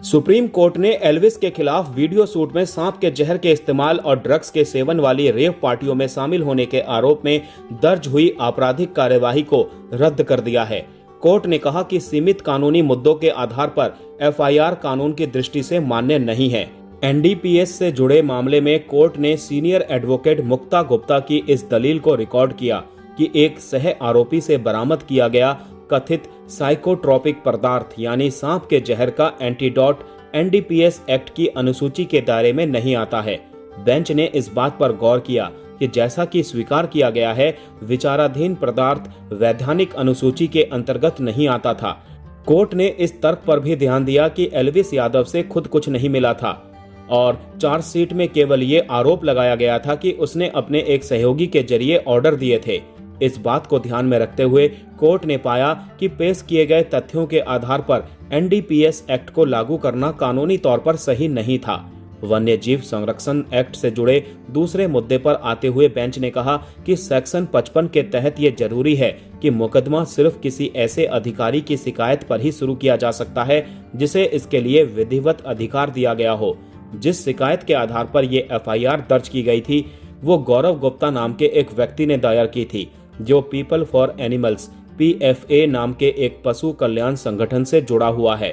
Supreme court ने Elvis के खिलाफ वीडियो शूट में सांप के जहर के इस्तेमाल और ड्रग्स के सेवन वाली रेव पार्टियों में शामिल होने के आरोप में दर्ज हुई आपराधिक कार्यवाही को रद्द कर दिया है। कोर्ट ने कहा कि सीमित कानूनी मुद्दों के आधार पर एफआईआर कानून की दृष्टि से मान्य नहीं है। एनडीपीएस से जुड़े मामले में कोर्ट ने सीनियर एडवोकेट मुक्ता गुप्ता की इस दलील को रिकॉर्ड किया कि एक सह आरोपी से बरामद किया गया कथित साइकोट्रोपिक पदार्थ यानी सांप के जहर का एंटीडोट एनडीपीएस एक्ट की अनुसूची के दायरे में नहीं आता है। बेंच ने इस बात पर गौर किया कि जैसा कि स्वीकार किया गया है, विचाराधीन पदार्थ वैधानिक अनुसूची के अंतर्गत नहीं आता था। कोर्ट ने इस तर्क पर भी ध्यान दिया कि एल्विस यादव से खुद कुछ नहीं मिला था और चार्जशीट में केवल ये आरोप लगाया गया था कि उसने अपने एक सहयोगी के जरिए ऑर्डर दिए थे। इस बात को ध्यान में रखते हुए कोर्ट ने पाया कि पेश किए गए तथ्यों के आधार पर एनडीपीएस एक्ट को लागू करना कानूनी तौर पर सही नहीं था। वन्य जीव संरक्षण एक्ट से जुड़े दूसरे मुद्दे पर आते हुए बेंच ने कहा कि सेक्शन 55 के तहत ये जरूरी है कि मुकदमा सिर्फ किसी ऐसे अधिकारी की शिकायत पर ही शुरू किया जा सकता है जिसे इसके लिए विधिवत अधिकार दिया गया हो। जिस शिकायत के आधार पर ये एफआईआर दर्ज की गई थी वो गौरव गुप्ता नाम के एक व्यक्ति ने दायर की थी, जो पीपल फॉर एनिमल्स पीएफए नाम के एक पशु कल्याण संगठन से जुड़ा हुआ है।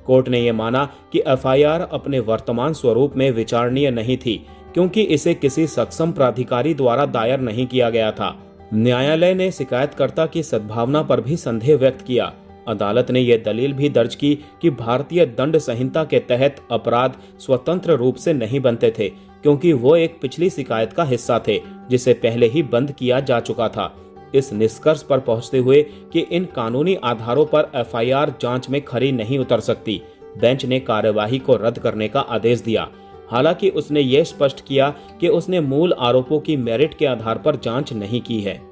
कोर्ट ने यह माना कि एफआईआर अपने वर्तमान स्वरूप में विचारणीय नहीं थी क्योंकि इसे किसी सक्षम प्राधिकारी द्वारा दायर नहीं किया गया था। न्यायालय ने शिकायतकर्ता की सद्भावना पर भी संदेह व्यक्त किया। अदालत ने यह दलील भी दर्ज की कि भारतीय दंड संहिता के तहत अपराध स्वतंत्र रूप से नहीं बनते थे क्योंकि वो एक पिछली शिकायत का हिस्सा थे जिसे पहले ही बंद किया जा चुका था। इस निष्कर्ष पर पहुंचते हुए कि इन कानूनी आधारों पर एफआईआर जांच में खरी नहीं उतर सकती, बेंच ने कार्यवाही को रद्द करने का आदेश दिया। हालांकि उसने ये स्पष्ट किया कि उसने मूल आरोपों की मेरिट के आधार पर जांच नहीं की है।